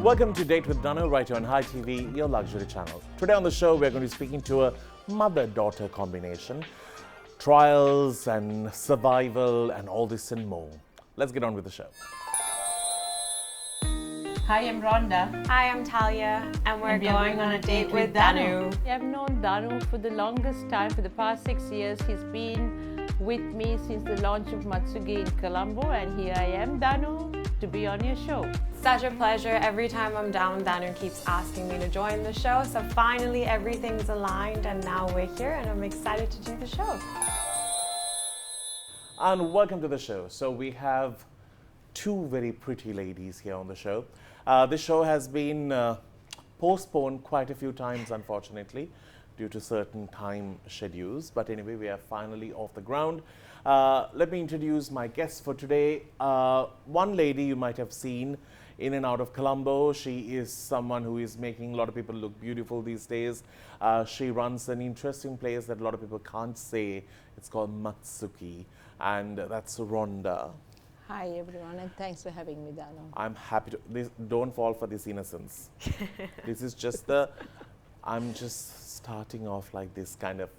Welcome to Date with Danu, right here on Hi TV, your luxury channel. Today on the show, we're going to be speaking to a mother-daughter combination, trials and survival and all this and more. Let's get on with the show. Hi, I'm Rhonda. Hi, I'm Talia, and we're going on a date with Danu. I've known Danu for the longest time, for the past 6 years. He's been with me since the launch of Matsugi in Colombo, and here I am, Danu, to be on your show. Such a pleasure. Every time I'm down, Danu keeps asking me to join the show. So finally, everything's aligned, and now we're here, and I'm excited to do the show. And welcome to the show. So we have two very pretty ladies here on the show. This show has been postponed quite a few times, unfortunately, due to certain time schedules. But anyway, we are finally off the ground. Let me introduce my guests for today. One lady you might have seen in and out of Colombo. She is someone who is making a lot of people look beautiful these days. She runs an interesting place that a lot of people can't say. It's called Matsugi, and that's Rhonda. Hi, everyone, and thanks for having me, Danu. I'm happy to. Don't fall for this innocence. This is just I'm just starting off like this kind of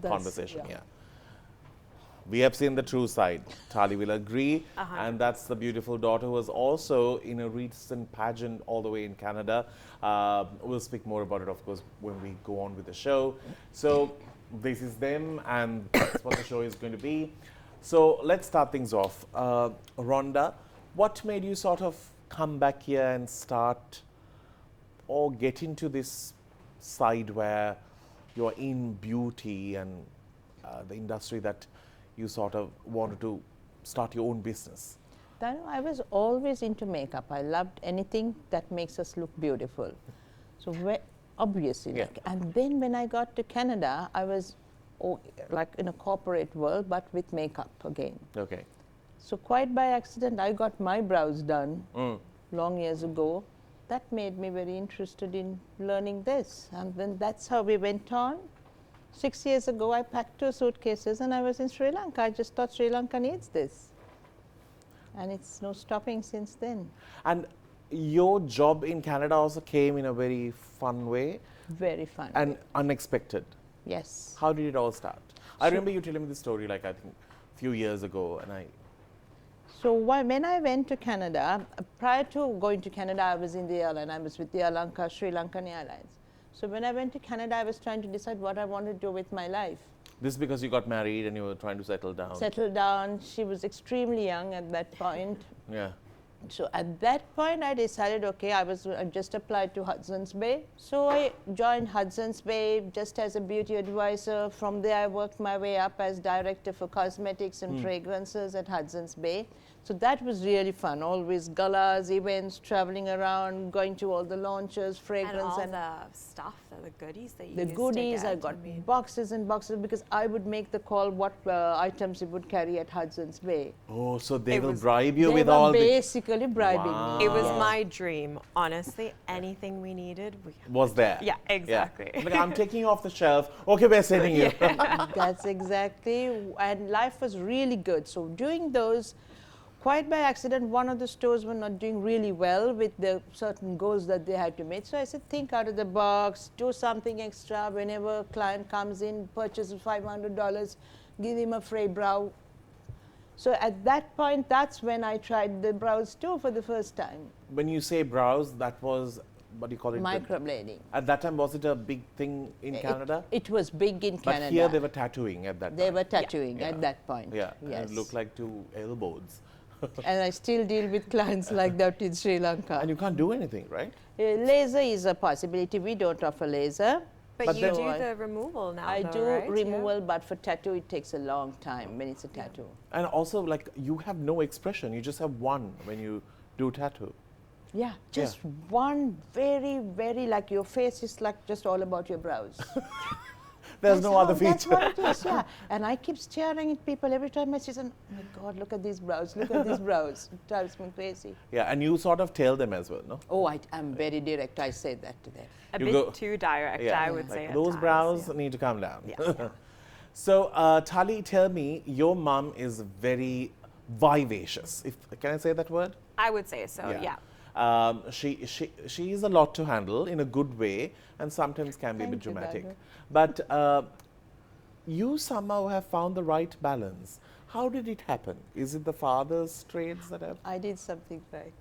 conversation here. We have seen the true side. Tali will agree. And that's the beautiful daughter who was also in a recent pageant all the way in Canada. We'll speak more about it, of course, when we go on with the show. So this is them, and that's what the show is going to be. So let's start things off. Rhonda, what made you sort of come back here and start or get into this side where you're in beauty and the industry that you sort of wanted to start your own business? Danu, I was always into makeup. I loved anything that makes us look beautiful. So obviously, and then when I got to Canada, I was like in a corporate world, but with makeup again. Okay. So quite by accident, I got my brows done long years ago. That made me very interested in learning this. And then that's how we went on. 6 years ago, I packed 2 suitcases and I was in Sri Lanka. I just thought Sri Lanka needs this. And it's no stopping since then. And your job in Canada also came in a very fun way. Very fun. And unexpected. Yes. How did it all start? I remember you telling me this story like I think a few years ago, and So when I went to Canada, prior to going to Canada, I was in the airline. I was with Dialog Ch, Sri Lankan Airlines. So when I went to Canada, I was trying to decide what I wanted to do with my life. This is because you got married and you were trying to settle down. Settle down. She was extremely young at that point. Yeah. So at that point, I decided, okay, I just applied to Hudson's Bay. So I joined Hudson's Bay just as a beauty advisor. From there, I worked my way up as director for cosmetics and fragrances at Hudson's Bay. So that was really fun. Always galas, events, traveling around, going to all the launches, fragrance. And all the stuff, the goodies that you the used goodies, to get. I got boxes and boxes because I would make the call what items we would carry at Hudson's Bay. Oh, so they will bribe you They with were all basically bribing me. It was my dream, honestly. Anything we needed, was there. Yeah, exactly. Yeah. But I'm taking you off the shelf. Okay, we're sending you. That's exactly, and life was really good. So doing those, quite by accident, one of the stores were not doing really well with the certain goals that they had to meet. So I said, think out of the box, do something extra. Whenever a client comes in, purchases $500, give him a free brow. So at that point, that's when I tried the brows too for the first time. When you say brows, that was, what do you call it? Microblading. At that time, was it a big thing in Canada? It was big in Canada. But here they were tattooing at that time. They were tattooing at that point. Yeah, yes. and it looked like 2 elbows. And I still deal with clients like that in Sri Lanka. And you can't do anything, right? Laser is a possibility. We don't offer laser. But you do the removal now, I though, do right? removal, but for tattoo, it takes a long time when it's a tattoo. And also, like, you have no expression. You just have one when you do tattoo. Yeah, just one very, very, like your face is like just all about your brows. There's no other feature. That's what it is, yeah. And I keep staring at people every time I see them. Oh my God, look at these brows, look at these brows. It drives me crazy. Yeah, and you sort of tell them as well, no? Oh, I'm very direct. I say that to them. A bit too direct, I would say. Like those brows need to come down. Yeah. So, Tali, tell me, your mum is very vivacious. Can I say that word? I would say so, yeah. She is a lot to handle in a good way, and sometimes can be a bit Thank you, dramatic. Danu. But you somehow have found the right balance. How did it happen? Is it the father's traits that have? I did something right.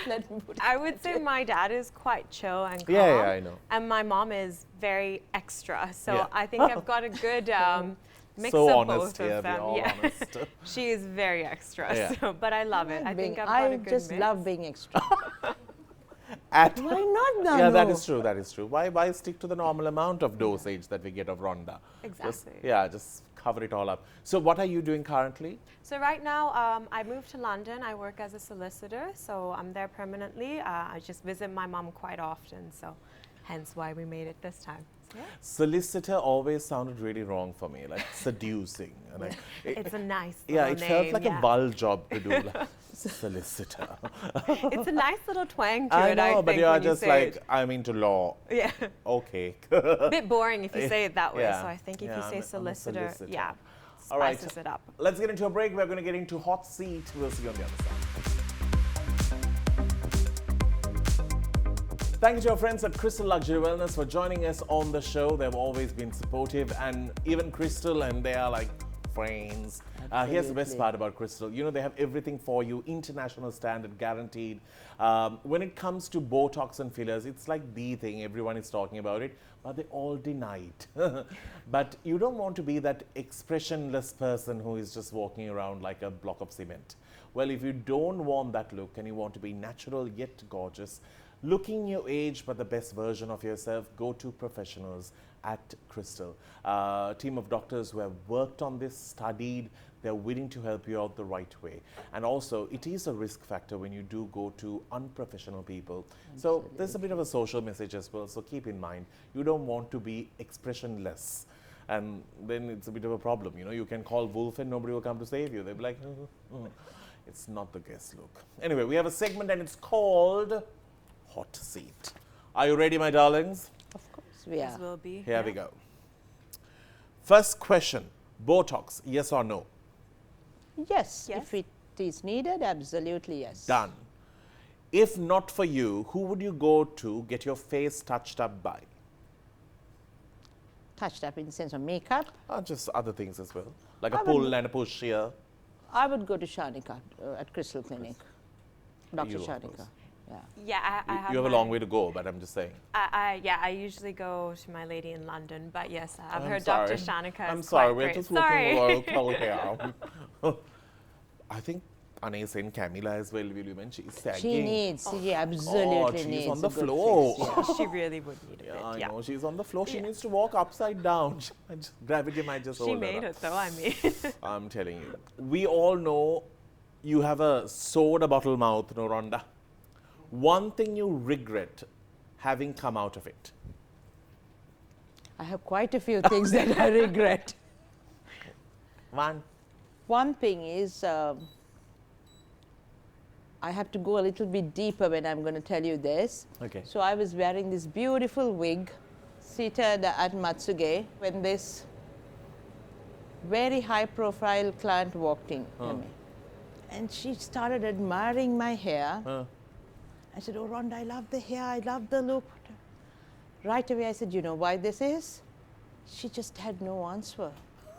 Let me put it I would say my dad is quite chill and calm. Yeah, I know. And my mom is very extra. So Yeah. I think I've got a good mix So of honest both here, of we're them. all Yeah. honest. She is very extra. Yeah. So, but I love it. I think I've got I a good just mix. love being extra. At Why not, Danu? Yeah, that is true. That is true. Why stick to the normal amount of dosage that we get of Rhonda? Exactly. Just cover it all up. So what are you doing currently? So right now, I moved to London. I work as a solicitor, so I'm there permanently. I just visit my mom quite often, so hence why we made it this time. So, yeah. Solicitor always sounded really wrong for me, like seducing. And It's a nice yeah, little it name. felt like a dull job to do, like solicitor. It's a nice little twang to I it, know, I but think, you are when just say like, it. I'm into law. Yeah. Okay. A bit boring if you say it that way. Yeah. So I think if Yeah, you say I'm a solicitor, solicitor. yeah, All right. spices it up. Let's get into a break. We're going to get into hot seat. We'll see you on the other side. Thank you to our friends at Crystal Luxury Wellness for joining us on the show. They've always been supportive, and even Crystal, and they are like friends. Here's the best Absolutely. part about Crystal. You know, they have everything for you, international standard, guaranteed. When it comes to Botox and fillers, it's like the thing. Everyone is talking about it, but they all deny it. But you don't want to be that expressionless person who is just walking around like a block of cement. Well, if you don't want that look and you want to be natural yet gorgeous, looking your age but the best version of yourself, go to professionals at Crystal. Team of doctors who have worked on this, studied, they're willing to help you out the right way. And also, it is a risk factor when you do go to unprofessional people. So there's a bit of a social message as well, so keep in mind, you don't want to be expressionless. And then it's a bit of a problem, you know, you can call Wolf and nobody will come to save you. They'll be like, it's not the guest look. Anyway, we have a segment and it's called Hot Seat. Are you ready, my darlings? Of course we As are. will be. Here we go. First question, Botox, yes or no? Yes, Yes. if it is needed, absolutely yes. Done. If not for you, who would you go to get your face touched up by? Touched up in the sense of makeup. Just other things as well, like I a would pull and a push here. I would go to Shanika at Crystal Clinic. Dr. You, of Shanika. course. Yeah. Yeah, I have You have a my- long way to go, but I'm just saying. I usually go to my lady in London, but yes, I've I'm heard sorry. Dr. Shanika I'm is sorry, quite we're great. just Sorry. looking local here. I think Anais and Camilla as well, will you mention? She's sagging. She needs, she absolutely God, she's needs on the a good floor. fix, yeah. She really would need a Yeah, bit. I Yeah. know. She's on the floor. She Yeah. needs to walk upside down. Gravity might just She hold her made up. it though, I mean. I'm telling you. We all know you have a soda bottle mouth, no, Rhonda? One thing you regret having come out of it. I have quite a few things that I regret. One. One thing is, I have to go a little bit deeper when I'm going to tell you this. Okay. So I was wearing this beautiful wig seated at Matsuge when this very high profile client walked in to me. And she started admiring my hair. I said, oh, Rhonda, I love the hair, I love the look. Right away I said, you know why this is? She just had no answer.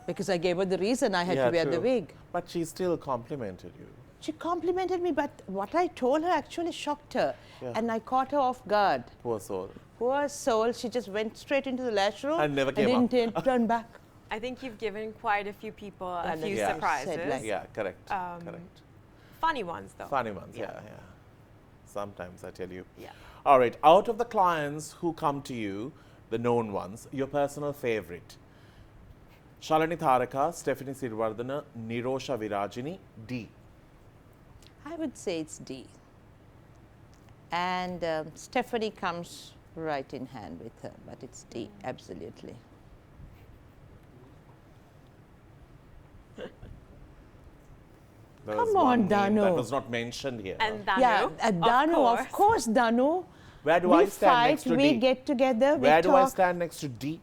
Because I gave her the reason I had to wear the true. wig. But she still complimented you. She complimented me, but what I told her actually shocked her. Yeah. And I caught her off guard. Poor soul. Poor soul, she just went straight into the lash room And never came up. didn't turn back. I think you've given quite a few people a And few yeah. surprises. Said like- Yeah, correct. Um, Funny ones though. Funny ones, Yeah. yeah. Sometimes, I tell you. Yeah. All right, out of the clients who come to you, the known ones, your personal favorite? Shalini Tharaka, Stephanie Sirvardhana, Nirosha Virajini, D. I would say it's D. And Stephanie comes right in hand with her, but it's D, absolutely. There Come was on, one name Danu. that was not mentioned here. And Danu, Yeah, Danu, of course, Danu. Where do We I stand fight, next to we D? get together, we Where do I talk. stand next to D?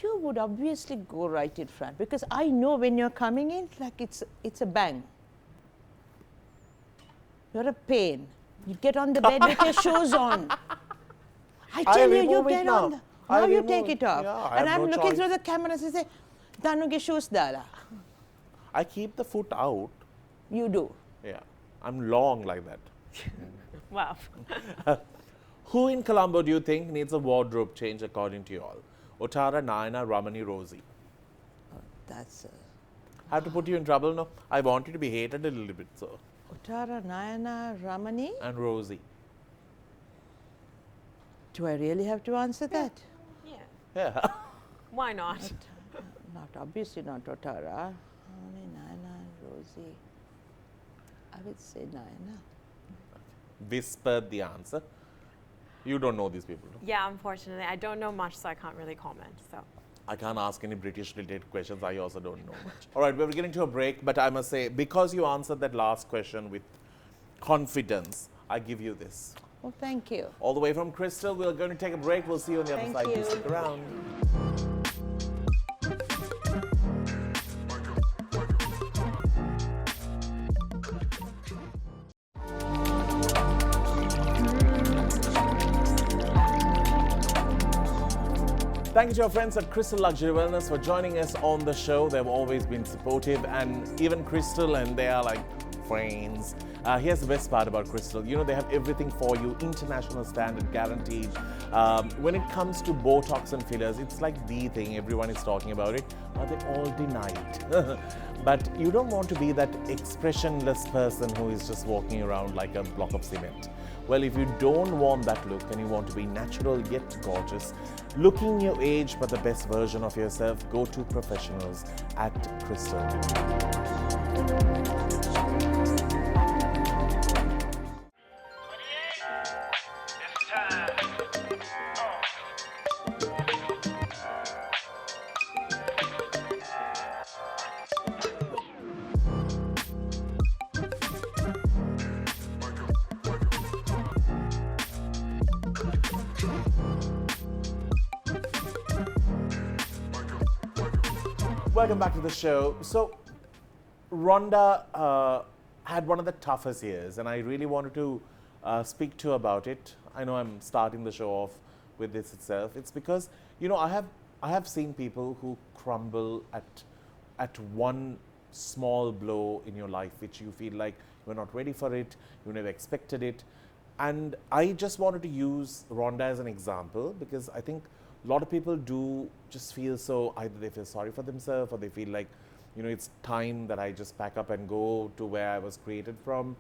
You would obviously go right in front because I know when you're coming in, like it's a bang. You're a pain. You get on the bed with your shoes on. I tell you, you get on. Now you take it off. Yeah, and I'm looking through the camera and say, Danu ke shoes dala. I keep the foot out. You do. Yeah. I'm long like that. Wow. Who in Colombo do you think needs a wardrobe change according to you all? Uttara, Nayana, Ramani, Rosie. That's I have to put you in trouble now. I want you to be hated a little bit, so. Uttara, Nayana, Ramani. And Rosie. Do I really have to answer that? Yeah. Yeah. Why not? Not obviously not Uttara. Ramani, Nayana, Rosie. I would say Nayana. Whispered the answer. You don't know these people, no? Yeah, unfortunately, I don't know much, so I can't really comment. So. I can't ask any British-related questions. I also don't know much. All right, we're getting to a break, but I must say, because you answered that last question with confidence, I give you this. Oh, thank you. All the way from Crystal, we're going to take a break. We'll see you on the other Thank side. you. Please stick around. Thank you to our friends at Crystal Luxury Wellness for joining us on the show. They've always been supportive, and even Crystal and they are like friends. Here's the best part about Crystal. You know, they have everything for you, international standard guaranteed. When it comes to Botox and fillers, it's like the thing. Everyone is talking about it, but they all deny it. But you don't want to be that expressionless person who is just walking around like a block of cement. Well, if you don't want that look and you want to be natural yet gorgeous, looking your age but the best version of yourself, go to professionals at Crystal. Welcome back to the show. So, Rhonda had one of the toughest years, and I really wanted to speak to her about it. I know I'm starting the show off with this itself. It's because, you know, I have seen people who crumble at one small blow in your life, which you feel like you're not ready for it, you never expected it. And I just wanted to use Rhonda as an example, because I think a lot of people do just feel so, either they feel sorry for themselves or they feel like, you know, it's time that I just pack up and go to where I was created from.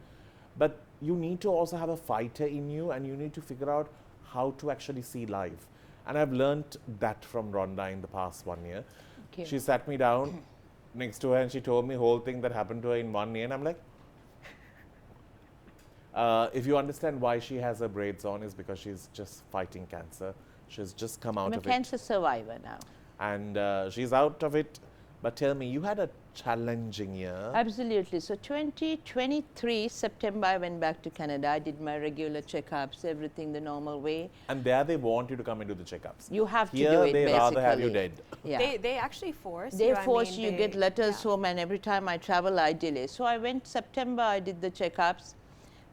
But you need to also have a fighter in you, and you need to figure out how to actually see life. And I've learned that from Rhonda in the past 1 year. Okay. She sat me down next to her and she told me whole thing that happened to her in 1 year, and I'm like, if you understand why she has her braids on, is because she's just fighting cancer. She's just come out I'm a of it. cancer survivor now. And she's out of it. But tell me, you had a challenging year. Absolutely. So 2023, September, I went back to Canada. I did my regular checkups, everything the normal way. And there they want you to come and do the checkups. You have to Here do it, they basically. rather have you dead. Yeah. They actually force They you. force I mean, you, they- get letters yeah. home, and every time I travel, I delay. So I went September, I did the checkups.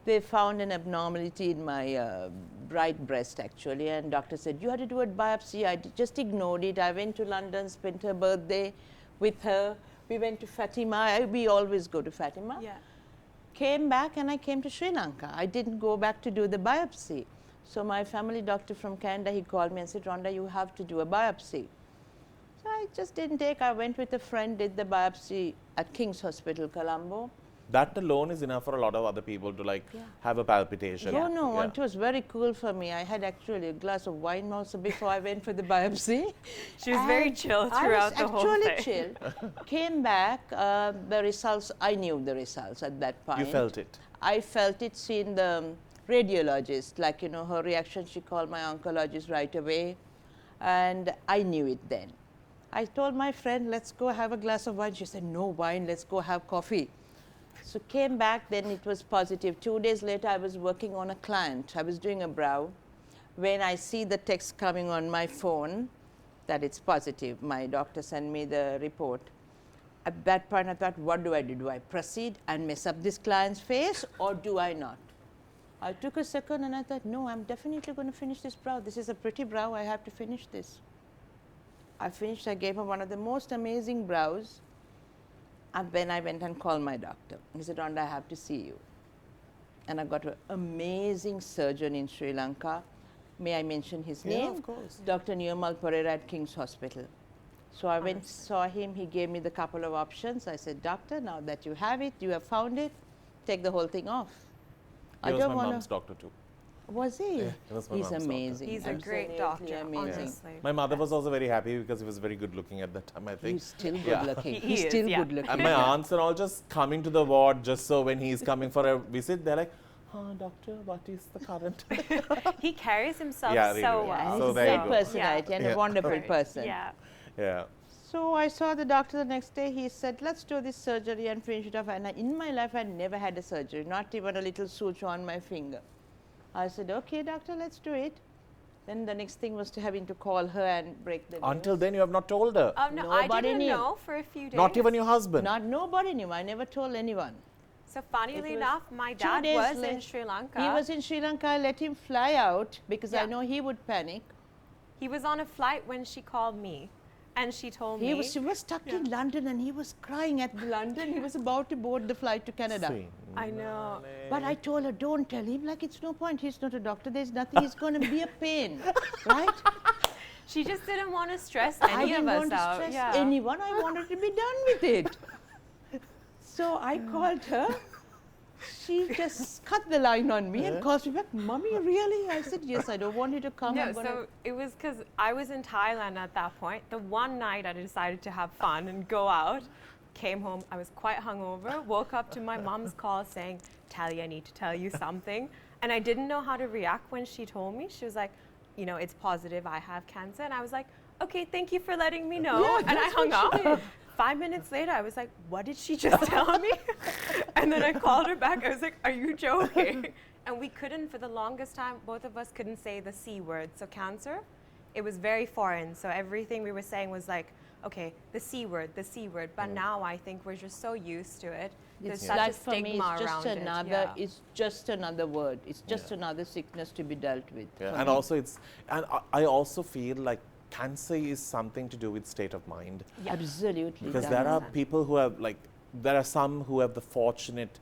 They found an abnormality in my right breast, actually, and doctor said, you had to do a biopsy. I just ignored it. I went to London, spent her birthday with her. We went to Fatima. We always go to Fatima. Yeah. Came back, and I came to Sri Lanka. I didn't go back to do the biopsy. So my family doctor from Canada, he called me and said, Rhonda, you have to do a biopsy. So I just didn't take. I went with a friend, did the biopsy at King's Hospital, Colombo. That alone is enough for a lot of other people to like have a palpitation. Oh no, Yeah. it was very cool for me. I had actually a glass of wine also before I went for the biopsy. She was very And chill throughout the whole thing. I was actually chill. Came back, the results, I knew the results at that point. You felt it. I felt it, seen the radiologist, like, you know, her reaction, she called my oncologist right away, and I knew it then. I told my friend, let's go have a glass of wine. She said, no wine, let's go have coffee. So came back, then it was positive. 2 days later, I was working on a client. I was doing a brow. When I see the text coming on my phone that it's positive, my doctor sent me the report. At that point, I thought, what do I do? Do I proceed and mess up this client's face, or do I not? I took a second and I thought, no, I'm definitely going to finish this brow. This is a pretty brow. I have to finish this. I finished. I gave her one of the most amazing brows. And then I went and called my doctor. He said, Rhonda, I have to see you. And I got an amazing surgeon in Sri Lanka. May I mention his name? Of course. Dr. Nirmal Pereira at King's Hospital. So I went, saw him, he gave me the couple of options. I said, doctor, now that you have it, you have found it, take the whole thing off. He was my mom's doctor too. Was he? Yeah, he was my He's mom's doctor. amazing. He's a great Absolutely doctor, amazing. honestly. My mother was also very happy because he was very good looking at that time, I think. He's still good Yeah. looking. He He's is, still yeah. good looking. And my aunts are all just coming to the ward just so when he's coming for a visit, they're like, doctor, what is the current? He carries himself Yeah, really so well. well. And So he's a there you great go. personality and Yeah. a wonderful Right. person. Yeah. Yeah. So I saw the doctor the next day. He said, let's do this surgery and finish it off. And in my life, I'd never had a surgery, not even a little suture on my finger. I said, okay, doctor, let's do it. Then the next thing was to having to call her and break the news. Until then, you have not told her. Oh, no, I Nobody didn't knew. know for a few days. Not even your husband. Nobody knew. I never told anyone. So funnily was enough, my 2 dad days was in later. Sri Lanka. He was in Sri Lanka. I let him fly out because I Yeah. know he would panic. He was on a flight when she called me, and she told He me. was stuck in London and he was crying at London. He was about to board the flight to Canada. Sweet. I know. But I told her, don't tell him. Like, it's no point. He's not a doctor. There's nothing. He's going to be a pain, right? She just didn't want to stress I any didn't of us want to out. stress Yeah. anyone. I wanted to be done with it. So I called her. She just cut the line on me and calls me back, Mommy, really? I said, yes, I don't want you to come. No, I'm gonna-" so it was because I was in Thailand at that point. The one night I decided to have fun and go out, came home, I was quite hungover, woke up to my mom's call saying, Talia, I need to tell you something. And I didn't know how to react when she told me. She was like, you know, it's positive, I have cancer. And I was like, okay, thank you for letting me know. Yeah, and I that's hung what she up. 5 minutes later, I was like, what did she just tell me? And then I called her back. I was like, are you joking? And we couldn't, for the longest time, both of us couldn't say the C word. So cancer, it was very foreign. So everything we were saying was like, okay, the C word, the C word. But now I think we're just so used to it. There's It's such like a for me, stigma it's just around another. it. It's just another word. It's just another sickness to be dealt with. Yeah. for And me. also, I also feel like cancer is something to do with state of mind. Yeah. Absolutely. Because does. there are people who have there are some who have the fortunate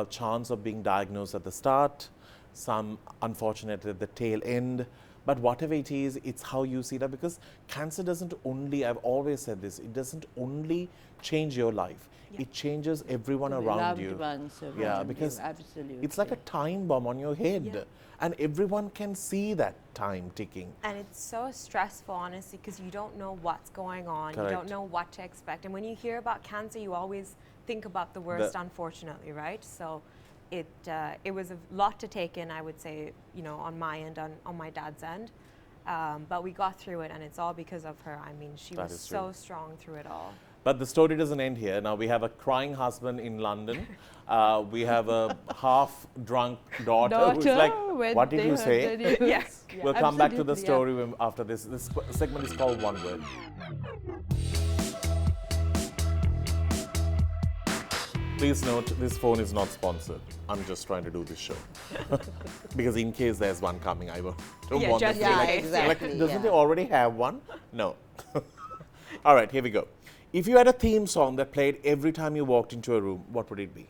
chance of being diagnosed at the start, some unfortunate at the tail end. But whatever it is, it's how you see that. Because cancer doesn't only, I've always said this, it doesn't only change your life. Yeah. It changes everyone around Loved you. ones around Yeah, you, because absolutely. it's like a time bomb on your head. Yeah. And everyone can see that time ticking. And it's so stressful, honestly, because you don't know what's going on. Correct. You don't know what to expect. And when you hear about cancer, you always think about the worst, unfortunately, right? So it was a lot to take in, I would say, you know, on my end, on my dad's end. But we got through it, and it's all because of her. I mean, she That was is so true. strong through it all. But the story doesn't end here. Now we have a crying husband in London. We have a half-drunk daughter who's like, when what did they you heard say? the news. Yes. Yeah, We'll come back to the absolutely, yeah. story after this. This segment is called One Word. Please note, this phone is not sponsored. I'm just trying to do this show. Because in case there's one coming, I don't Yeah, want just them to in like, case. Exactly, like, doesn't yeah. they already have one? No. All right, here we go. If you had a theme song that played every time you walked into a room, what would it be?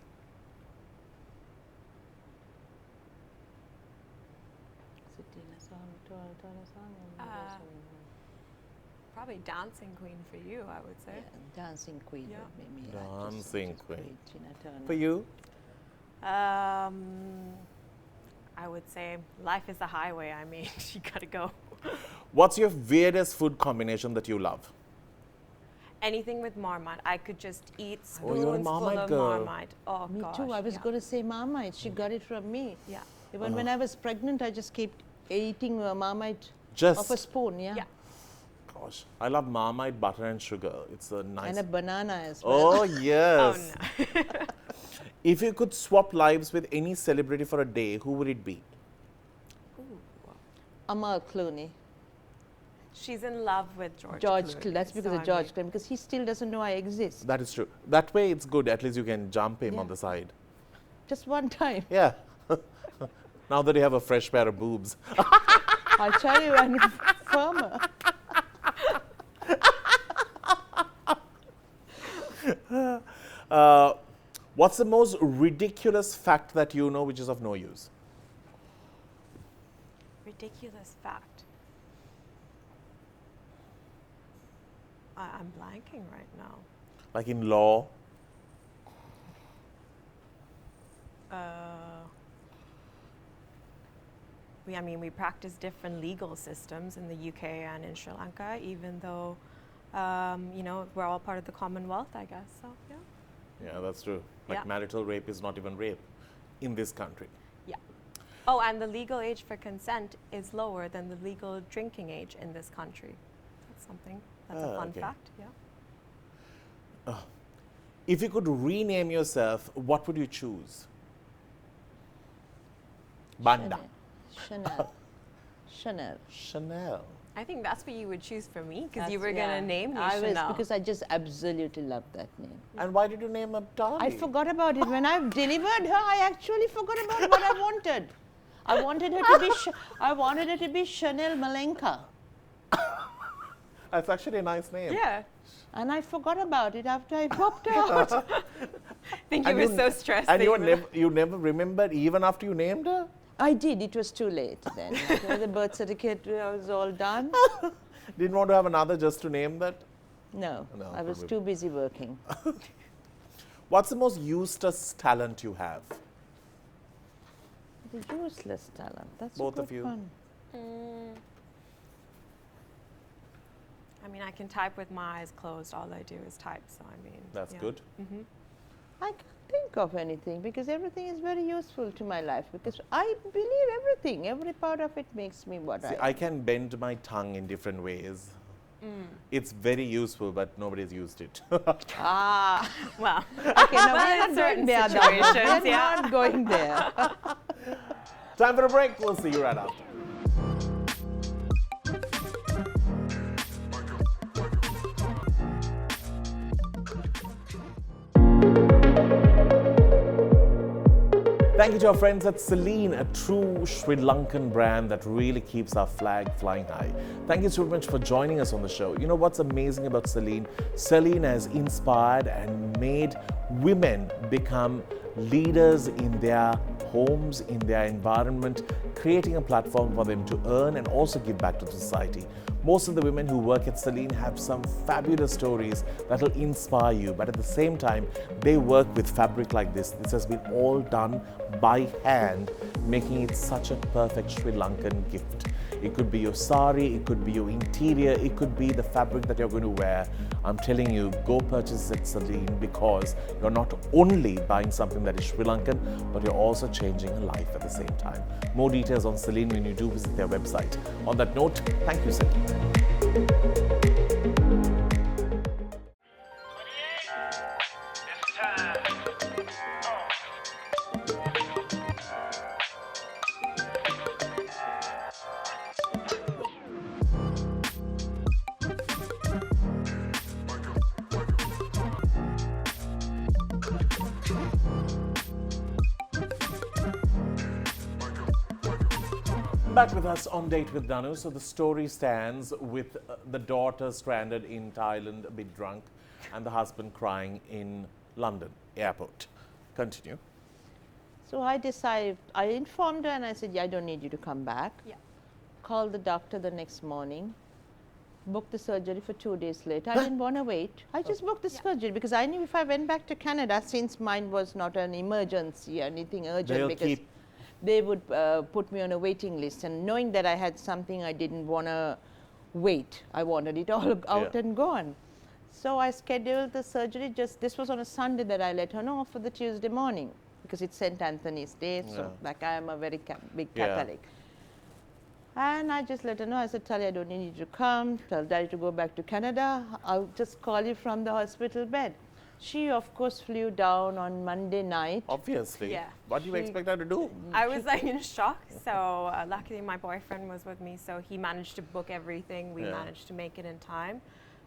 Probably Dancing Queen for you, I would say. Yeah, Dancing Queen. Yeah. would make me Dancing just Queen. great, Tina Turner. For you? I would say life is a highway. I mean, you gotta go. What's your weirdest food combination that you love? Anything with Marmite. I could just eat Oh, you're a spoons full Marmite of girl. Marmite. Oh, Me gosh. too. I was yeah. going to say Marmite. She got it from me. Yeah. Even when I was pregnant, I just kept eating Marmite Just, off a spoon. Yeah. Yeah. gosh, I love Marmite butter and sugar. It's a nice. And a banana as well. Oh, yes. Oh, no. If you could swap lives with any celebrity for a day, who would it be? Amal Clooney. She's in love with George George Clooney. That's because so of George Clooney, because he still doesn't know I exist. That is true. That way it's good. At least you can jump him Yeah. on the side. Just one time. Yeah. Now that you have a fresh pair of boobs. I tell you, and it's firmer. What's the most ridiculous fact that you know which is of no use? Ridiculous fact. I'm blanking right now. Like in law? We practice different legal systems in the UK and in Sri Lanka, even though, we're all part of the Commonwealth, I guess. So, yeah. Yeah, that's true. Like Yeah. marital rape is not even rape in this country. Yeah. Oh, and the legal age for consent is lower than the legal drinking age in this country. That's something. That's a fun Okay. fact. Yeah. If you could rename yourself, what would you choose? Banda. Chanel. Chanel. Chanel. I think that's what you would choose for me because you That's- were yeah. gonna name me I was, Chanel. because I just absolutely love that name. And why did you name a dog? I forgot about it. When I delivered her, I actually forgot about what I wanted. I wanted her to be Chanel Malenka. That's actually a nice name. yeah. And I forgot about it after I popped out. I think you And were so stressed. And that you never remembered even after you named her? I did. It was too late then. The birth certificate was all done. Didn't want to have another just to name that? No, No, I was probably- too busy working. What's the most useless talent you have? The useless talent. That's Both a of good you. one. I can type with my eyes closed. All I do is type. So That's yeah. good. I can't think of anything because everything is very useful to my life because I believe everything. Every part of it makes me what See, I I can bend my tongue in different ways. It's very useful, but nobody's used it. Ah, Well, okay, now Well, we're in not certain going there. situations, We're yeah. not going there. Time for a break. We'll see you right after. Thank you to our friends at Celine, a true Sri Lankan brand that really keeps our flag flying high. Thank you so much for joining us on the show. You know what's amazing about Celine? Celine has inspired and made women become leaders in their homes, in their environment, creating a platform for them to earn and also give back to society. Most of the women who work at Celine have some fabulous stories that will inspire you, but at the same time, they work with fabric like this. This has been all done by hand, making it such a perfect Sri Lankan gift. It could be your sari, it could be your interior, it could be the fabric that you're going to wear. I'm telling you, go purchase at Celine because you're not only buying something that is Sri Lankan, but you're also changing a life at the same time. More details on Celine when you do visit their website. On that note, thank you, Celine. Back with us on Date with Danu. So the story stands with the daughter stranded in Thailand, a bit drunk, and the husband crying in London airport. Continue. So I decided, I informed her and I said, yeah, I don't need you to come back. Yeah. Called the doctor the next morning, booked the surgery for 2 days later. I didn't want to wait. I just booked the surgery because I knew if I went back to Canada, since mine was not an emergency or anything urgent, They'll because keep- they would put me on a waiting list. And knowing that I had something, I didn't want to wait. I wanted it all out Yeah. and gone. So I scheduled the surgery. This was on a Sunday that I let her know for the Tuesday morning because it's St. Anthony's Day. So Yeah. like I am a very big Yeah. Catholic. And I just let her know. I said, Talia, I don't need you to come. Tell Daddy to go back to Canada. I'll just call you from the hospital bed. She, of course, flew down on Monday night. Obviously. Yeah. What do you expect her to do? I was like in shock. So luckily my boyfriend was with me, so he managed to book everything. We managed to make it in time.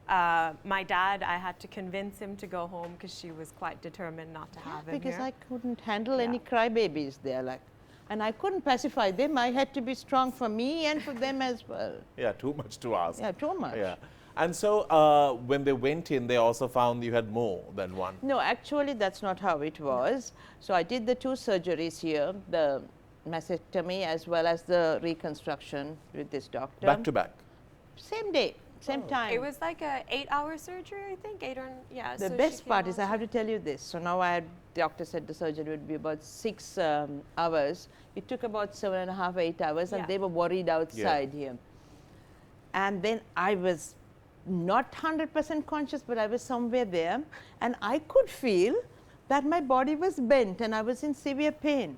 My dad, I had to convince him to go home because she was quite determined not to have him Because here. I couldn't handle any crybabies there, like, and I couldn't pacify them. I had to be strong for me and for them as well. Yeah, too much to ask. Yeah, too much. Yeah. And so when they went in, they also found you had more than one. No, actually, that's not how it was. So I did the 2 surgeries here, the mastectomy as well as the reconstruction with this doctor. Back to back. Same day, same time. It was like a 8-hour surgery, I think. 8 or yeah. The so she best came part is, I out- have to tell you this. So now the doctor said the surgery would be about 6 hours. It took about 7.5, 8 hours, and Yeah. they were worried outside here. And then I was not 100% conscious, but I was somewhere there, and I could feel that my body was bent and I was in severe pain.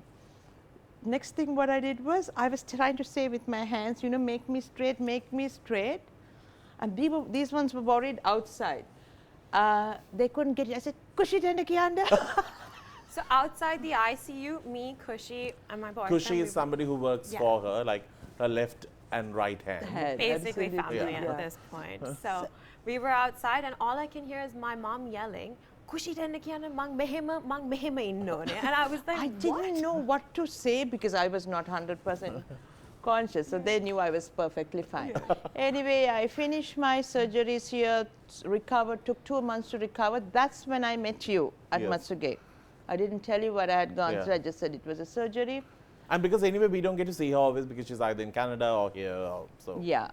Next thing what I did was, I was trying to say with my hands, you know, make me straight, make me straight. And these ones were worried outside. They couldn't get it. I said, Kushi tenda kianda. So outside the ICU, me, Kushi, and my boyfriend. Kushi is somebody who works for her, like her left and right hand. Basically Absolutely. family Yeah. at this point. So we were outside, and all I can hear is my mom yelling, "Kushi tenda kiana mang mehema innone." And I was like, I didn't know what to say because I was not 100% conscious. So they knew I was perfectly fine. Anyway, I finished my surgeries here, recovered, took 2 months to recover. That's when I met you at Yes. Matsuge. I didn't tell you what I had gone through. I just said it was a surgery. And because anyway, we don't get to see her always because she's either in Canada or here. So Yeah.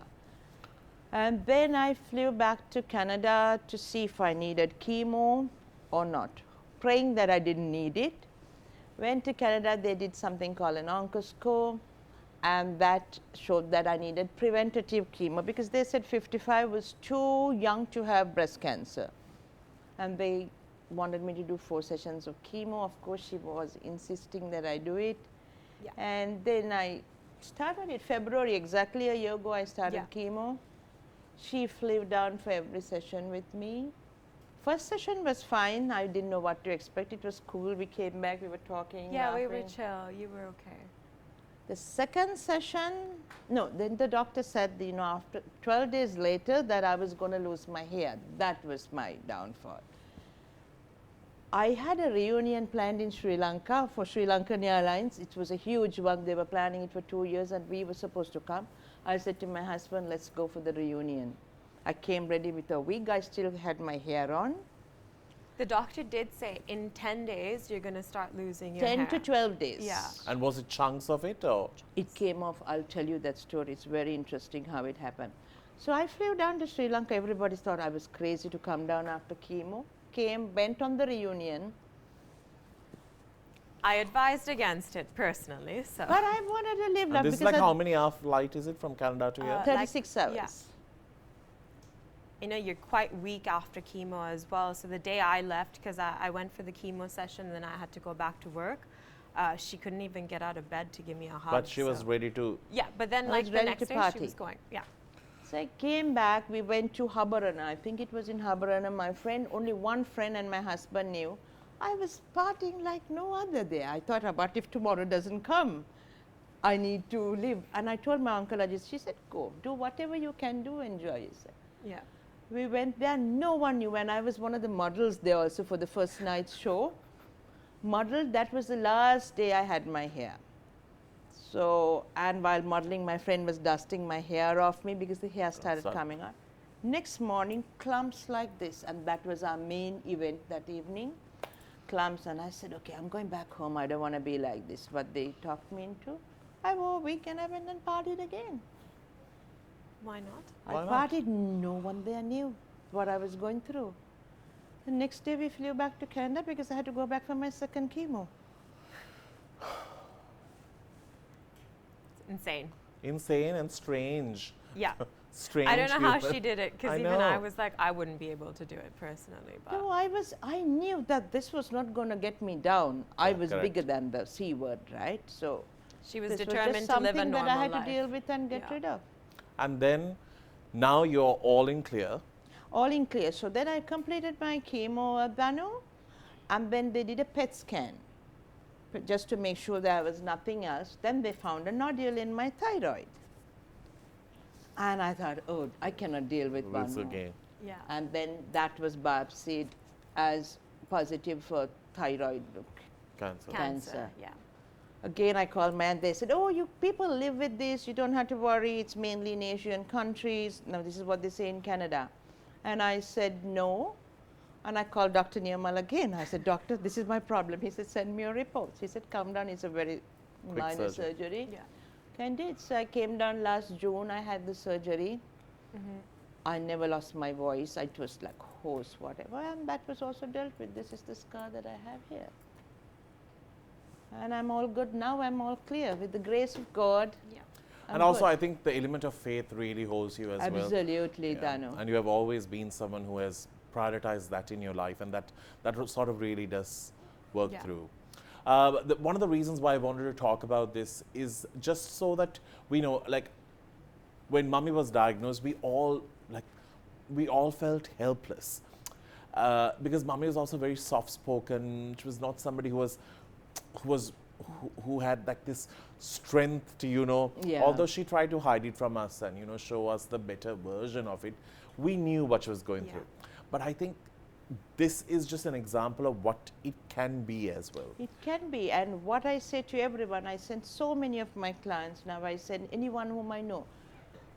And then I flew back to Canada to see if I needed chemo or not, praying that I didn't need it. Went to Canada, they did something called an oncoscope, and that showed that I needed preventative chemo because they said 55 was too young to have breast cancer. And they wanted me to do 4 sessions of chemo. Of course, she was insisting that I do it. Yeah. And then I started it February, exactly a year ago, I started Yeah. chemo. She flew down for every session with me. First session was fine. I didn't know what to expect. It was cool. We came back, we were talking. yeah, we were laughing. chill. You were okay. The second session, no, then the doctor said, you know, after 12 days later that I was going to lose my hair. That was my downfall. I had a reunion planned in Sri Lanka for Sri Lankan Airlines. It was a huge one. They were planning it for 2 years and we were supposed to come. I said to my husband, let's go for the reunion. I came ready with a wig. I still had my hair on. The doctor did say in 10 days you're going to start losing your 10 hair. to 12 days. Yeah. and was it chunks of it or? It came off. I'll tell you that story. It's very interesting how it happened. So I flew down to Sri Lanka. Everybody thought I was crazy to come down after chemo. Came, went on the reunion. I advised against it personally. So But I wanted to live And life this is because like I- how many hour flight is it from Canada to here? 36 hours. yeah. You know, you're quite weak after chemo as well. So the day I left, because I went for the chemo session and then I had to go back to work, she couldn't even get out of bed to give me a hug. But she was so- ready to. Yeah, but then I like was the ready next to day party. she was going. Yeah. So I came back, we went to Habarana. I think it was in Habarana. My friend, only one friend and my husband knew. I was partying like no other there. I thought, what if tomorrow doesn't come? I need to live. And I told my oncologist, she said, go, do whatever you can do, enjoy yourself. Yeah. We went there, no one knew. And I was one of the models there also for the first night's show. Modeled, that was the last day I had my hair. So, and while modeling, my friend was dusting my hair off me because the hair started Sorry. coming out. Next morning, clumps like this, and that was our main event that evening. Clumps, and I said, okay, I'm going back home. I don't want to be like this. What they talked me into. I wore a wig and I went and partied again. Why not? Why I not? partied, no one there knew what I was going through. The next day we flew back to Canada because I had to go back for my second chemo. It's insane. Insane and strange. Yeah. Strange. I don't know how human. she did it because I even I know. was like, I wouldn't be able to do it personally. But No, I knew that this was not going to get me down. I Yeah, was correct. bigger than the C word, right? So she was this was determined just to live a something normal that I had life. to deal with and get Yeah. rid of. And then now you're all in clear. all in clear. So then I completed my chemo at Danu, and then they did a PET scan just to make sure there was nothing else. Then they found a nodule in my thyroid. And I thought, oh, I cannot deal with one It's more. okay. Yeah. And then that was biopsied as positive for thyroid Cancer. Cancer. Yeah. Again, I called man. They said, oh, you people live with this. You don't have to worry. It's mainly in Asian countries. Now, this is what they say in Canada. And I said, no. And I called Dr. Nirmal again. I said, doctor, this is my problem. He said, send me your reports. He said, come down. It's a very minor surgery. Yeah. Indeed. So I came down last June. I had the surgery. I never lost my voice. It was like hoarse, whatever. And that was also dealt with. This is the scar that I have here. And I'm all good now. I'm all clear with the grace of God. Yeah. And also, I think the element of faith really holds you as well. Absolutely, Yeah. Danu. And you have always been someone who has prioritized that in your life, and that sort of really does work Yeah. through. One of the reasons why I wanted to talk about this is just so that we know, like, when Mummy was diagnosed, we all felt helpless because Mummy was also very soft-spoken. She was not somebody who had like this strength to, Yeah. although she tried to hide it from us and, show us the better version of it, we knew what she was going Yeah. through. But I think this is just an example of what it can be as well. It can be. And what I say to everyone, I send so many of my clients now, I send anyone whom I know,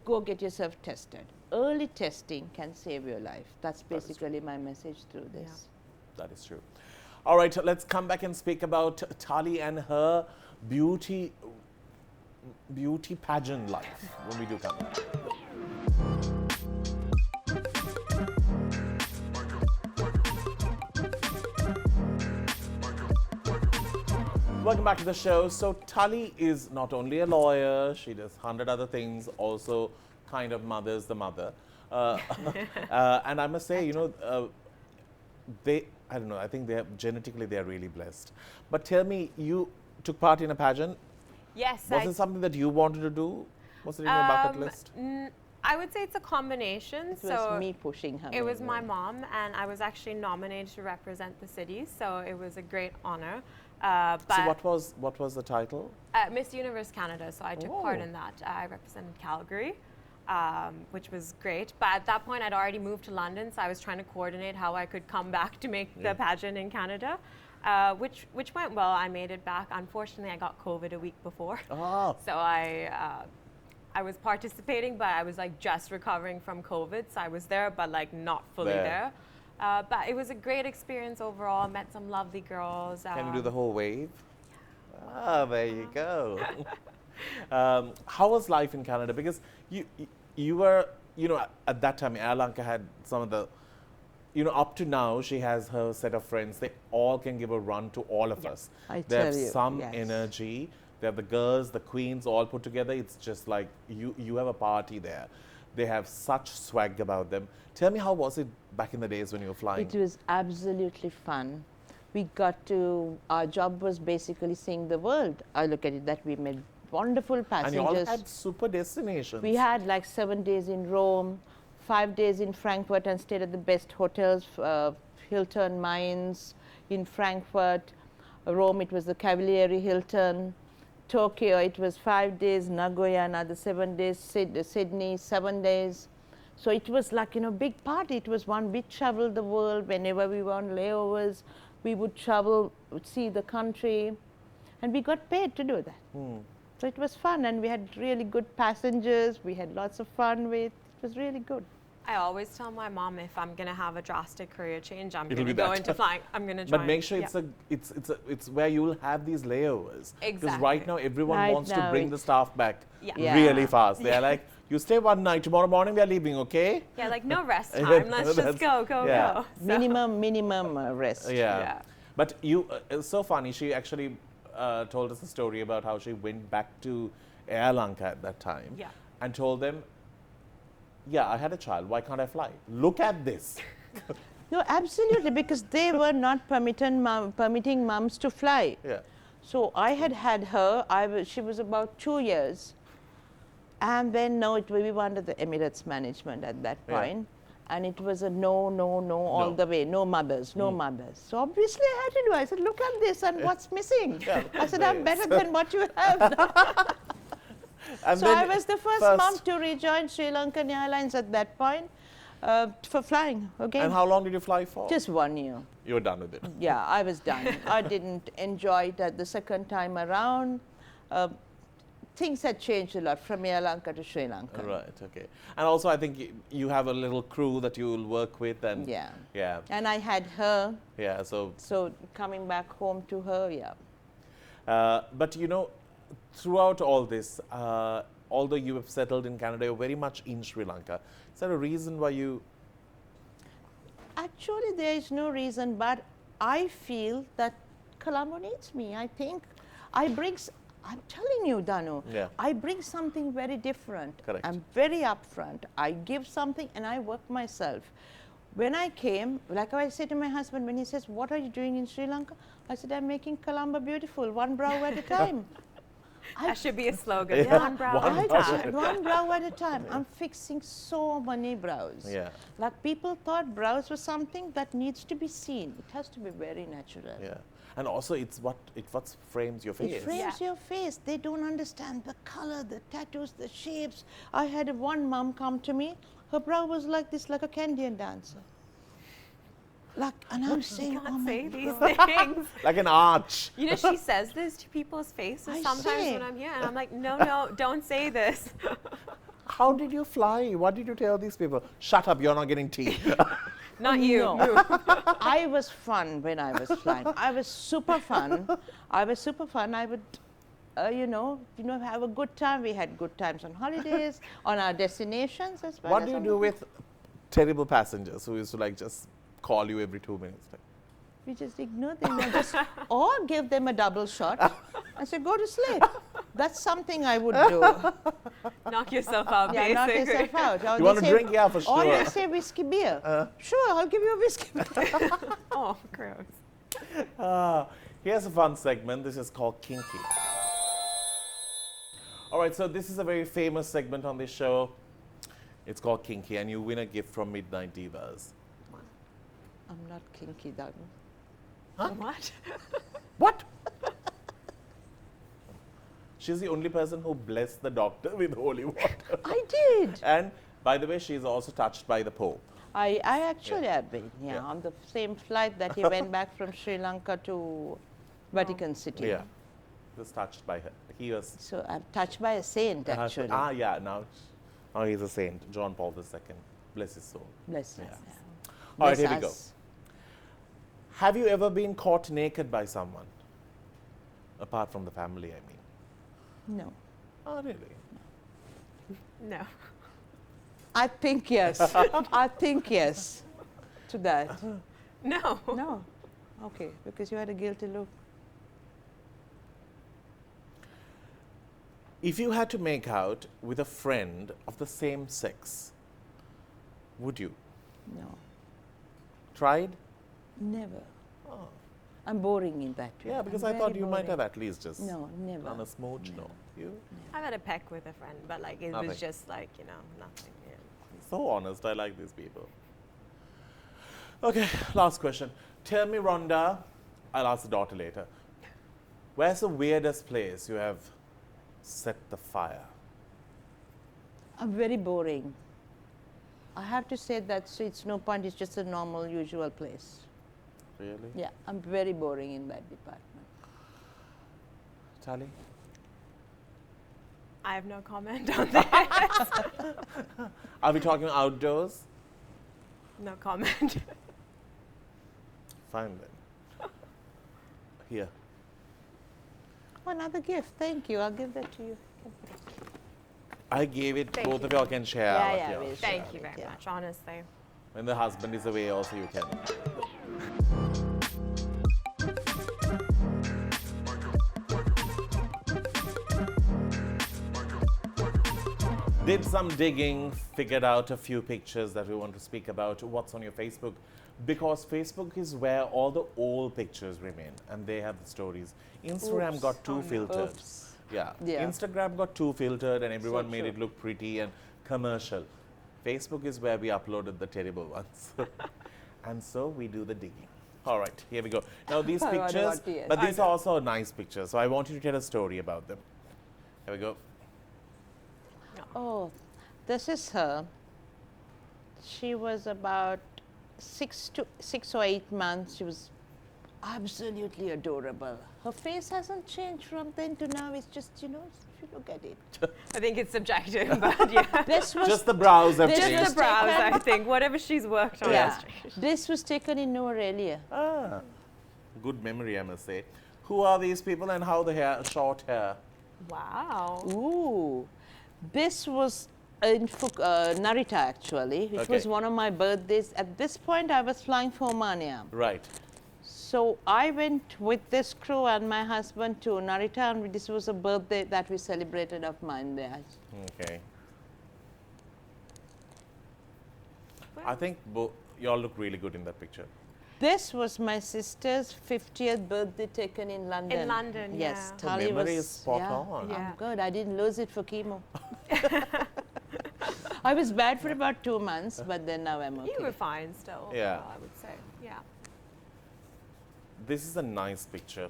go get yourself tested. Early testing can save your life. That's basically my message through this. That is true. All right, let's come back and speak about Tali and her beauty pageant life when we do come back. Welcome back to the show. So Tali is not only a lawyer, she does 100 other things, also kind of mothers the mother. And I must say, I don't know, I think genetically they are really blessed. But tell me, you took part in a pageant. Yes. Was it something that you wanted to do? Was it in your bucket list? I would say it's a combination. It was me pushing her. It was my mom, and I was actually nominated to represent the city, so it was a great honor. So what was the title? Miss Universe Canada, so I took part in that. I represented Calgary, which was great. But at that point, I'd already moved to London, so I was trying to coordinate how I could come back to make the pageant in Canada, which went well. I made it back. Unfortunately, I got COVID a week before. Oh. So I was participating, but I was like just recovering from COVID, so I was there, but like not fully there. But it was a great experience overall. Met some lovely girls. Can you do the whole wave? Ah, there you go. How was life in Canada? Because you were, at that time, hi.lk had some of the, up to now, she has her set of friends. They all can give a run to all of us. They have some energy. They have the girls, the queens, all put together. It's just like you have a party there. They have such swag about them. Tell me, how was it back in the days when you were flying? It was absolutely fun. Our job was basically seeing the world. I look at it that we made wonderful passengers. And you all had super destinations. We had like 7 days in Rome, 5 days in Frankfurt, and stayed at the best hotels, Hilton Mines in Frankfurt. Rome, it was the Cavalieri Hilton. Tokyo, it was 5 days. Nagoya, another 7 days. Sydney, 7 days. So it was like, big party. It was one. We traveled the world. Whenever we were on layovers, we would travel, see the country, and we got paid to do that. So it was fun, and we had really good passengers. We had lots of fun with. It was really good. I always tell my mom, if I'm gonna have a drastic career change, I'm It'll gonna be go that. into flying. I'm gonna join. But make sure it's where you'll have these layovers. Because Exactly. right now everyone wants to bring the staff back Yeah. really fast. They're like, you stay one night, tomorrow morning we are leaving, okay? Yeah, like no rest time. Let's just go. yeah. So- Minimum rest. Yeah. But it's so funny. She actually told us a story about how she went back to hi.lk at that time Yeah. and told them, I had a child. Why can't I fly? Look at this. No, absolutely, because they were not permitting mums to fly. Yeah. So I had her. She was about 2 years, and then we were under the Emirates management at that point. And it was a no, no, no all No. the way, no mothers, no mothers. So obviously I had to do. I said, look at this and what's missing. Yeah, I said, I'm nice. better than what you have. And So then I was the first mom to rejoin Sri Lankan Airlines at that point for flying. Okay, And how long did you fly for? just 1 year. You were done with it. Yeah, I was done. I didn't enjoy it at the second time around. Things had changed a lot from Sri Lanka to Sri Lanka. Right, okay. And also I think you have a little crew that you will work with and Yeah. yeah, And I had her, yeah, so so coming back home to her, yeah. but you know, throughout all this, although you have settled in Canada, you're very much in Sri Lanka. Is there a reason why you? Actually, there is no reason, but I feel that Colombo needs me. I think I bring, I'm telling you, Danu, Yeah. I bring something very different. Correct. I'm very upfront. I give something and I work myself. When I came, like I say to my husband, when he says, what are you doing in Sri Lanka? I said, I'm making Colombo beautiful, one brow at a time. That should be a slogan. Yeah. One brow One at a brow time. at a One brow at a time. I'm fixing so many brows. Yeah, Like people thought brows was something that needs to be seen. It has to be very natural. yeah. And also it's what frames your face. It frames Yeah. your face. They don't understand the color, the tattoos, the shapes. I had one mom come to me. Her brow was like this, like a Canadian dancer. Like, and I'm saying, You oh can't my say these God. things. Like an arch. You know, she says this to people's faces I sometimes say. when I'm here, and I'm like, no, no, don't say this. How did you fly? What did you tell these people? Shut up, you're not getting tea. Not you. No. I was fun when I was flying. I was super fun. I was super fun. I would, have a good time. We had good times on holidays, on our destinations as well. What as do you on do the- with terrible passengers who used to like just call you every 2 minutes? Like, We just ignore them or give them a double shot and say, go to sleep. That's something I would do. Knock yourself out, Yeah, knock basically. yourself out. Or you they want to say- drink? Yeah, for Or sure. they say whiskey beer. Sure, I'll give you a whiskey beer. Oh, gross. Here's a fun segment. This is called Kinky. All right, so this is a very famous segment on this show. It's called Kinky, and you win a gift from Midnight Divas. I'm not kinky, Danu. What? What? She's the only person who blessed the doctor with holy water. I did. And by the way, she's also touched by the Pope. I actually have been, Yeah. on the same flight that he went back from Sri Lanka to Vatican City. Yeah, he was touched by her. He was. So I'm touched by a saint, actually. Yeah, now he's a saint, John Paul II. Bless his soul. Bless Yeah. us. All right, Bless here we go. us. Have you ever been caught naked by someone? Apart from the family, I mean. No. Oh, really? No. I think yes. I think yes to that. No. No. Okay, because you had a guilty look. If you had to make out with a friend of the same sex, would you? No. Tried? Never. Oh. I'm boring in that way. Yeah, because I'm I thought very you might boring. have at least just No, never. done a smooch. No. You? I've had a peck with a friend, but like it Nothing. was just like, nothing. Yeah. So honest. I like these people. Okay, last question. Tell me, Rhonda, I'll ask the daughter later. Where's the weirdest place you have set the fire? I'm very boring. I have to say that, so it's no point, it's just a normal, usual place. Really? Yeah, I'm very boring in that department. Tali? I have no comment on that. Are we talking outdoors? No comment. Fine then. Here. Oh, another gift, thank you. I'll give that to you. I gave it, Thank both you. of y'all can share. Yeah, what yeah, y'all we'll share. Thank you very Yeah. much, honestly. When the husband is away, also you can. Did some digging, figured out a few pictures that we want to speak about. What's on your Facebook? Because Facebook is where all the old pictures remain and they have the stories. Instagram Oops. got too Oh, no. filtered. Oops. Yeah. Yeah. Instagram got too filtered and everyone made true. it look pretty and commercial. Facebook is where we uploaded the terrible ones. And so we do the digging. All right, here we go. Now these I wonder pictures, what he is. but these are also nice pictures. So I want you to tell a story about them. Here we go. Oh, this is her. She was about 6 or 8 months. She was absolutely adorable. Her face hasn't changed from then to now. It's just, you know, if you look at it. I think it's subjective, but yeah. This was Just the brows have this Just changed. the brows, I think. Whatever she's worked on. yeah. has changed. This was taken in Norelia. Ah, good memory, I must say. Who are these people and how the hair, short hair? Wow. Ooh, this was in Narita actually. It Okay. was one of my birthdays. At this point, I was flying for Omania. Right. So I went with this crew and my husband to Narita, and this was a birthday that we celebrated of mine there. Okay. I think you all look really good in that picture. This was my sister's 50th birthday taken in London. In London, Yes, yeah. Talia memory was is spot yeah, on. Yeah. I'm good. I didn't lose it for chemo. I was bad for about 2 months, but then now I'm okay. You were fine still. Yeah. I would say. Yeah. This is a nice picture.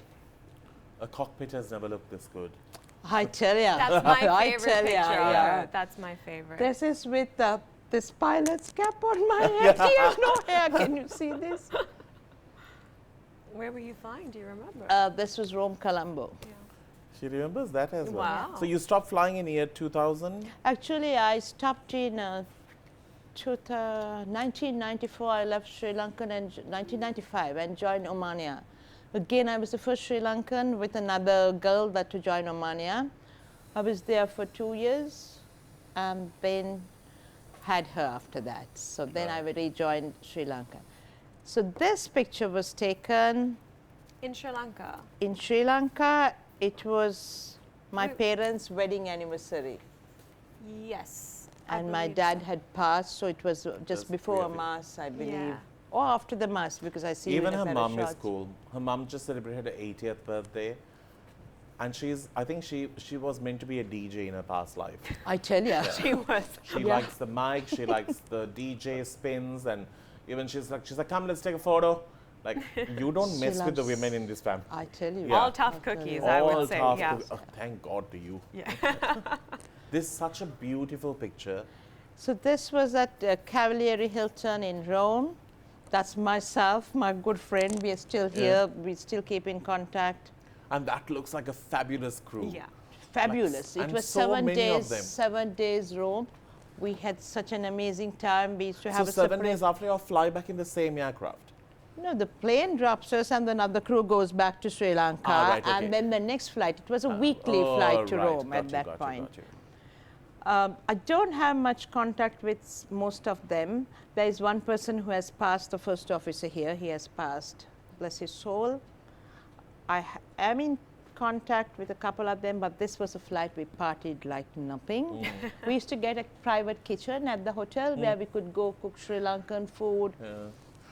A cockpit has never looked this good. I tell ya. That's my I favorite tell picture. ya, of yeah. her. That's my favorite. This is with this pilot's cap on my head. He has no hair. Can you see this? Where were you flying? Do you remember? This was Rome, Colombo. Yeah. She remembers that as well. Wow. So you stopped flying in year 2000? Actually, I stopped in 1994. I left Sri Lanka in 1995 and joined Omania. Again, I was the first Sri Lankan with another girl that to join Omania. I was there for 2 years and then had her after that. So then I rejoined Sri Lanka. So this picture was taken In Sri Lanka. in Sri Lanka. It was my Wait. parents' wedding anniversary. Yes. I And my believe dad so. had passed, so it was just Just before a really- mass, I believe. Yeah. Or after the mass, because I see Even you in a her pair of mum is shorts. cool. Her mum just celebrated her 80th birthday. And I think she was meant to be a DJ in her past life. I tell you. She was. She Yeah. likes the mic, she likes the DJ spins, and even she's like, come, let's take a photo. Like, you don't She mess with the loves- women in this family. I tell you. Yeah. All tough cookies, I All would say. tough Yeah. to- oh, thank God to you. Yeah. This is such a beautiful picture. So this was at Cavalieri Hilton in Rome. That's myself, my good friend. We are still here. We still keep in contact. And that looks like a fabulous crew. Yeah. Fabulous. It and was so 7 many of days, them. 7 days Rome. We had such an amazing time. We used to So have a 7 separate. days after you fly back in the same aircraft. No, the plane drops us and then the crew goes back to Sri Lanka. Ah, right, okay. And then the next flight, it was a weekly Oh, flight to right. Rome Got at you, that got you, point. got you. I don't have much contact with most of them. There is one person who has passed, the first officer here. He has passed, bless his soul. I am in contact with a couple of them, but this was a flight we partied like nothing. We used to get a private kitchen at the hotel where we could go cook Sri Lankan food. Yeah.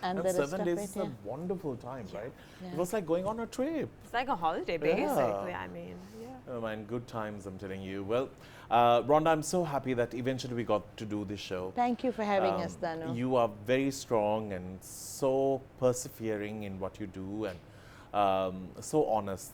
And, And the 7 rest days of is it, a wonderful time, right? Yeah. It was like going on a trip. It's like a holiday, basically. I mean, yeah. Oh man, good times, I'm telling you. Well, Rhonda, I'm so happy that eventually we got to do this show. Thank you for having us, Danu. You are very strong and so persevering in what you do and so honest,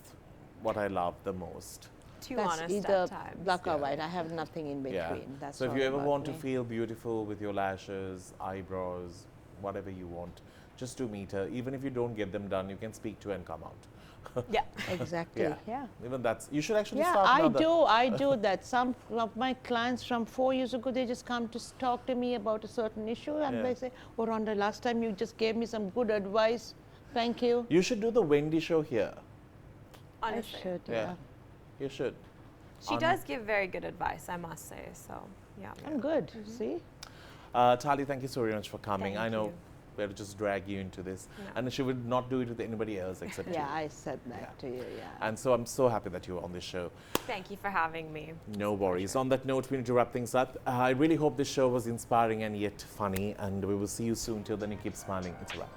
what I love the most. Too That's honest either at times. black or Yeah. white. I have nothing in between. Yeah. That's So if all you ever about want me. to feel beautiful with your lashes, eyebrows, whatever you want, just to meet her. Even if you don't get them done, you can speak to her and come out. Yeah. Exactly. Yeah. Even that's, you should actually Yeah, start another. I do that. Some of my clients from 4 years ago, they just come to talk to me about a certain issue and Yeah. they say, oh, Rhonda, last time you just gave me some good advice. Thank you. You should do the Wendy show here. Honestly. I should, Yeah. yeah. You should. She does give very good advice, I must say. So, yeah. I'm good. See? Tali, thank you so very much for coming. Thank I know you. we had to just drag you into this. No. And she would not do it with anybody else except Yeah, you. I said that to you, yeah. And so I'm so happy that you were on this show. Thank you for having me. No worries. On that note, we need to wrap things up. I really hope this show was inspiring and yet funny. And we will see you soon. Till then, you keep smiling. It's a wrap.